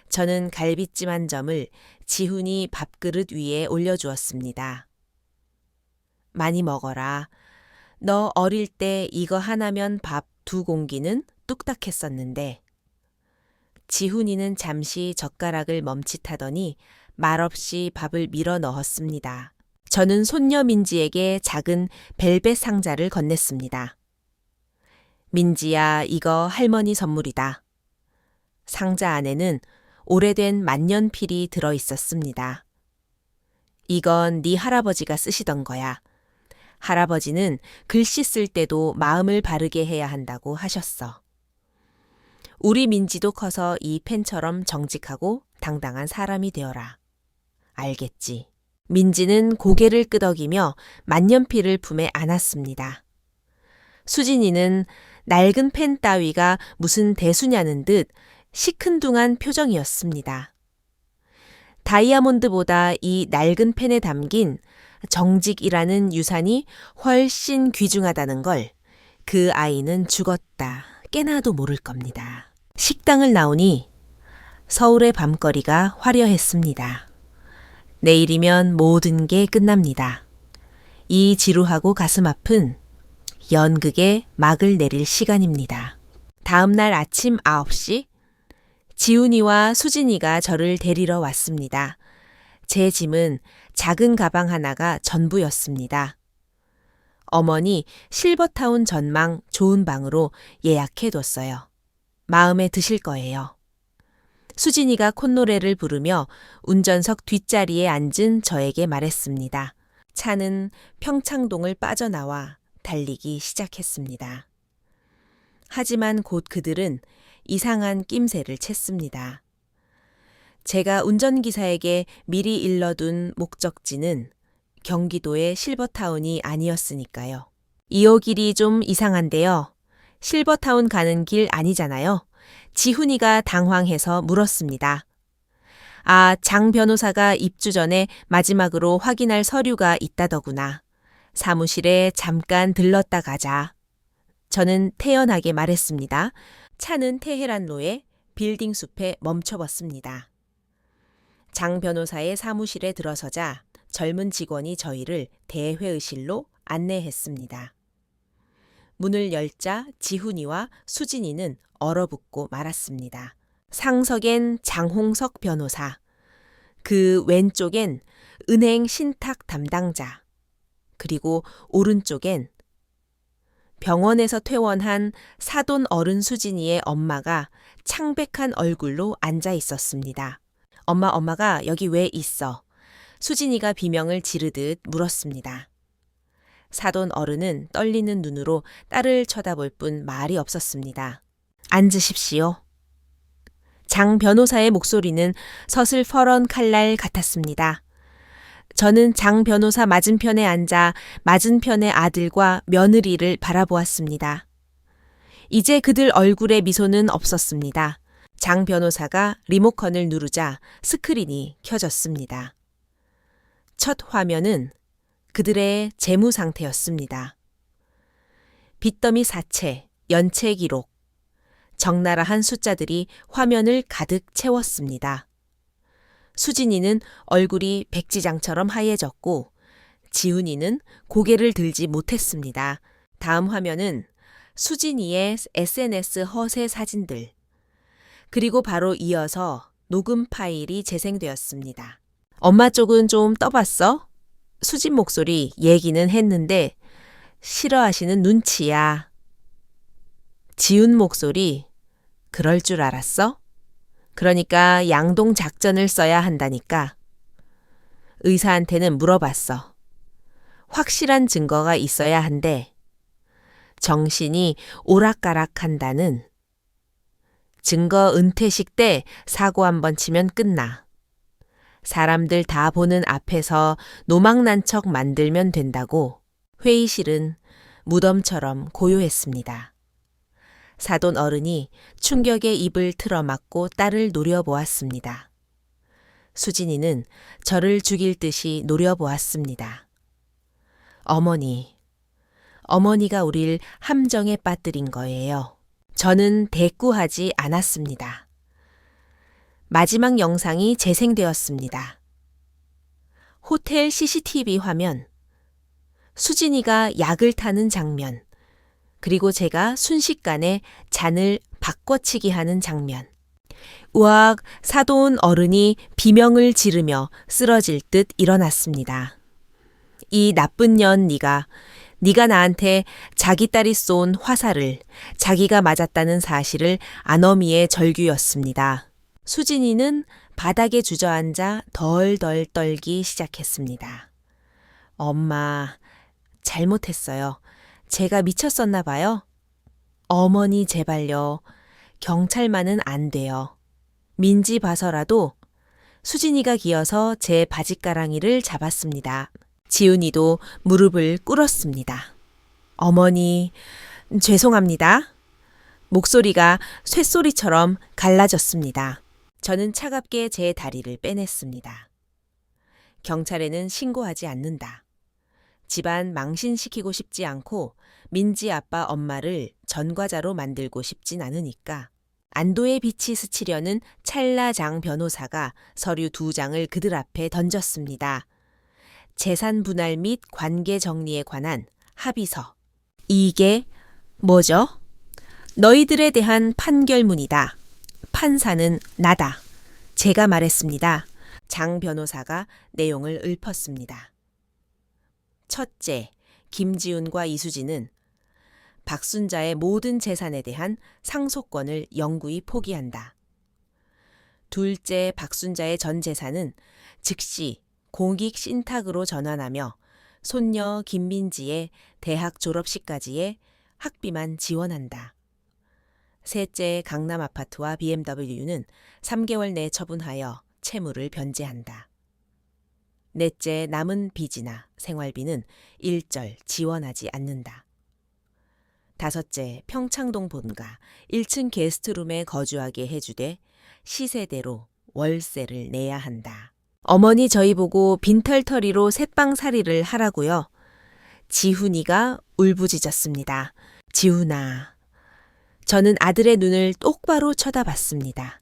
[SPEAKER 1] 저는 갈비찜 한 점을 지훈이 밥그릇 위에 올려주었습니다. 많이 먹어라. 너 어릴 때 이거 하나면 밥 2공기는 뚝딱 했었는데. 지훈이는 잠시 젓가락을 멈칫하더니 말없이 밥을 밀어 넣었습니다. 저는 손녀 민지에게 작은 벨벳 상자를 건넸습니다. 민지야, 이거 할머니 선물이다. 상자 안에는 오래된 만년필이 들어 있었습니다. 이건 네 할아버지가 쓰시던 거야. 할아버지는 글씨 쓸 때도 마음을 바르게 해야 한다고 하셨어. 우리 민지도 커서 이 펜처럼 정직하고 당당한 사람이 되어라. 알겠지. 민지는 고개를 끄덕이며 만년필을 품에 안았습니다. 수진이는 낡은 펜 따위가 무슨 대수냐는 듯 시큰둥한 표정이었습니다. 다이아몬드보다 이 낡은 펜에 담긴 정직이라는 유산이 훨씬 귀중하다는 걸 그 아이는 죽었다 깨나도 모를 겁니다. 식당을 나오니 서울의 밤거리가 화려했습니다. 내일이면 모든 게 끝납니다. 이 지루하고 가슴 아픈 연극의 막을 내릴 시간입니다. 다음 날 아침 9시 지훈이와 수진이가 저를 데리러 왔습니다. 제 짐은 작은 가방 하나가 전부였습니다. 어머니 실버타운 전망 좋은 방으로 예약해뒀어요. 마음에 드실 거예요. 수진이가 콧노래를 부르며 운전석 뒷자리에 앉은 저에게 말했습니다. 차는 평창동을 빠져나와 달리기 시작했습니다. 하지만 곧 그들은 이상한 낌새를 챘습니다. 제가 운전기사에게 미리 일러둔 목적지는 경기도의 실버타운이 아니었으니까요. 2호 길이 좀 이상한데요. 실버타운 가는 길 아니잖아요. 지훈이가 당황해서 물었습니다. 아, 장 변호사가 입주 전에 마지막으로 확인할 서류가 있다더구나. 사무실에 잠깐 들렀다 가자. 저는 태연하게 말했습니다. 차는 테헤란로의 빌딩 숲에 멈춰봤습니다. 장 변호사의 사무실에 들어서자 젊은 직원이 저희를 대회의실로 안내했습니다. 문을 열자 지훈이와 수진이는 얼어붙고 말았습니다. 상석엔 장홍석 변호사, 그 왼쪽엔 은행 신탁 담당자, 그리고 오른쪽엔 병원에서 퇴원한 사돈 어른 수진이의 엄마가 창백한 얼굴로 앉아 있었습니다. 엄마가 여기 왜 있어? 수진이가 비명을 지르듯 물었습니다. 사돈 어른은 떨리는 눈으로 딸을 쳐다볼 뿐 말이 없었습니다. 앉으십시오. 장 변호사의 목소리는 서슬퍼런 칼날 같았습니다. 저는 장 변호사 맞은편에 앉아 맞은편의 아들과 며느리를 바라보았습니다. 이제 그들 얼굴에 미소는 없었습니다. 장 변호사가 리모컨을 누르자 스크린이 켜졌습니다. 첫 화면은 그들의 재무 상태였습니다. 빚더미 사채, 연체 기록, 적나라한 숫자들이 화면을 가득 채웠습니다. 수진이는 얼굴이 백지장처럼 하얘졌고 지훈이는 고개를 들지 못했습니다. 다음 화면은 수진이의 SNS 허세 사진들, 그리고 바로 이어서 녹음 파일이 재생되었습니다. 엄마 쪽은 좀 떠봤어? 수진 목소리 얘기는 했는데 싫어하시는 눈치야. 지훈 목소리 그럴 줄 알았어? 그러니까 양동 작전을 써야 한다니까. 의사한테는 물어봤어. 확실한 증거가 있어야 한대. 정신이 오락가락한다는. 증거 은퇴식 때 사고 한번 치면 끝나. 사람들 다 보는 앞에서 노망난 척 만들면 된다고. 회의실은 무덤처럼 고요했습니다. 사돈 어른이 충격에 입을 틀어막고 딸을 노려보았습니다. 수진이는 저를 죽일 듯이 노려보았습니다. 어머니, 어머니가 우릴 함정에 빠뜨린 거예요. 저는 대꾸하지 않았습니다. 마지막 영상이 재생되었습니다. 호텔 CCTV 화면, 수진이가 약을 타는 장면, 그리고 제가 순식간에 잔을 바꿔치기 하는 장면. 우악, 사돈 어른이 비명을 지르며 쓰러질 듯 일어났습니다. 이 나쁜 년 네가 나한테 자기 딸이 쏜 화살을 자기가 맞았다는 사실을 아너미의 절규였습니다. 수진이는 바닥에 주저앉아 덜덜 떨기 시작했습니다. 엄마, 잘못했어요. 제가 미쳤었나 봐요. 어머니 제발요. 경찰만은 안 돼요. 민지 봐서라도. 수진이가 기어서 제 바짓가랑이를 잡았습니다. 지훈이도 무릎을 꿇었습니다. 어머니, 죄송합니다. 목소리가 쇳소리처럼 갈라졌습니다. 저는 차갑게 제 다리를 빼냈습니다. 경찰에는 신고하지 않는다. 집안 망신시키고 싶지 않고 민지 아빠 엄마를 전과자로 만들고 싶진 않으니까. 안도의 빛이 스치려는 찰나장 변호사가 서류 2장을 그들 앞에 던졌습니다. 재산 분할 및 관계 정리에 관한 합의서. 이게 뭐죠? 너희들에 대한 판결문이다. 판사는 나다. 제가 말했습니다. 장 변호사가 내용을 읊었습니다. 첫째, 김지훈과 이수진은 박순자의 모든 재산에 대한 상속권을 영구히 포기한다. 둘째, 박순자의 전 재산은 즉시 공익 신탁으로 전환하며 손녀 김민지의 대학 졸업식까지의 학비만 지원한다. 셋째, 강남 아파트와 BMW는 3개월 내 처분하여 채무를 변제한다. 넷째, 남은 빚이나 생활비는 일절 지원하지 않는다. 다섯째, 평창동 본가 1층 게스트룸에 거주하게 해주되 시세대로 월세를 내야 한다. 어머니 저희 보고 빈털터리로 새빵살이를 하라고요. 지훈이가 울부짖었습니다. 지훈아. 저는 아들의 눈을 똑바로 쳐다봤습니다.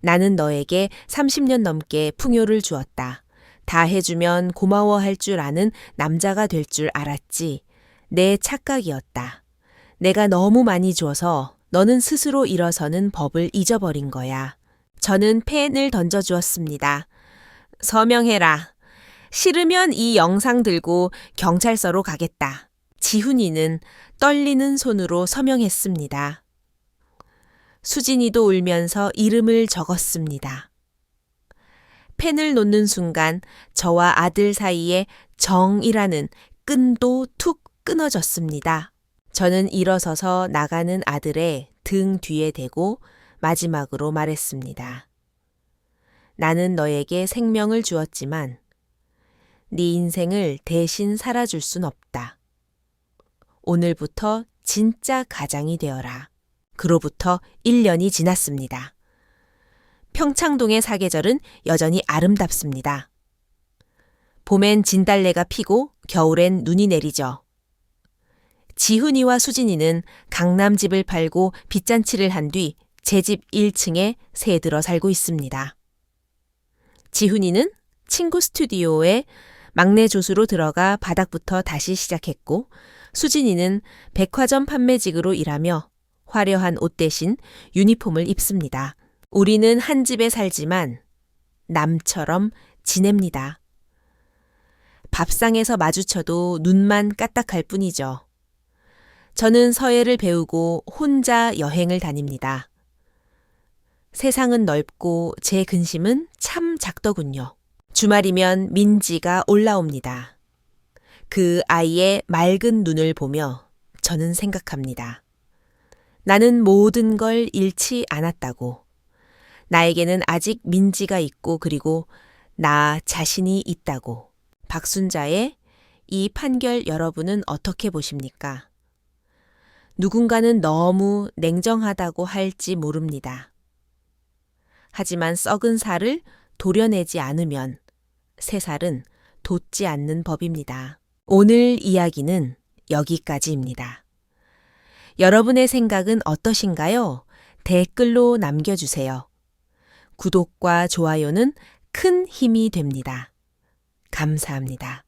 [SPEAKER 1] 나는 너에게 30년 넘게 풍요를 주었다. 다 해주면 고마워할 줄 아는 남자가 될 줄 알았지. 내 착각이었다. 내가 너무 많이 줘서 너는 스스로 일어서는 법을 잊어버린 거야. 저는 펜을 던져주었습니다. 서명해라. 싫으면 이 영상 들고 경찰서로 가겠다. 지훈이는 떨리는 손으로 서명했습니다. 수진이도 울면서 이름을 적었습니다. 펜을 놓는 순간 저와 아들 사이에 정이라는 끈도 툭 끊어졌습니다. 저는 일어서서 나가는 아들의 등 뒤에 대고 마지막으로 말했습니다. 나는 너에게 생명을 주었지만 네 인생을 대신 살아줄 순 없다. 오늘부터 진짜 가장이 되어라. 그로부터 1년이 지났습니다. 평창동의 사계절은 여전히 아름답습니다. 봄엔 진달래가 피고 겨울엔 눈이 내리죠. 지훈이와 수진이는 강남집을 팔고 빚잔치를 한 뒤 제 집 1층에 새 들어 살고 있습니다. 지훈이는 친구 스튜디오에 막내 조수로 들어가 바닥부터 다시 시작했고 수진이는 백화점 판매직으로 일하며 화려한 옷 대신 유니폼을 입습니다. 우리는 한 집에 살지만 남처럼 지냅니다. 밥상에서 마주쳐도 눈만 까딱할 뿐이죠. 저는 서예를 배우고 혼자 여행을 다닙니다. 세상은 넓고 제 근심은 참 작더군요. 주말이면 민지가 올라옵니다. 그 아이의 맑은 눈을 보며 저는 생각합니다. 나는 모든 걸 잃지 않았다고. 나에게는 아직 민지가 있고 그리고 나 자신이 있다고. 박순자의 이 판결 여러분은 어떻게 보십니까? 누군가는 너무 냉정하다고 할지 모릅니다. 하지만 썩은 살을 도려내지 않으면 새 살은 돋지 않는 법입니다. 오늘 이야기는 여기까지입니다. 여러분의 생각은 어떠신가요? 댓글로 남겨주세요. 구독과 좋아요는 큰 힘이 됩니다. 감사합니다.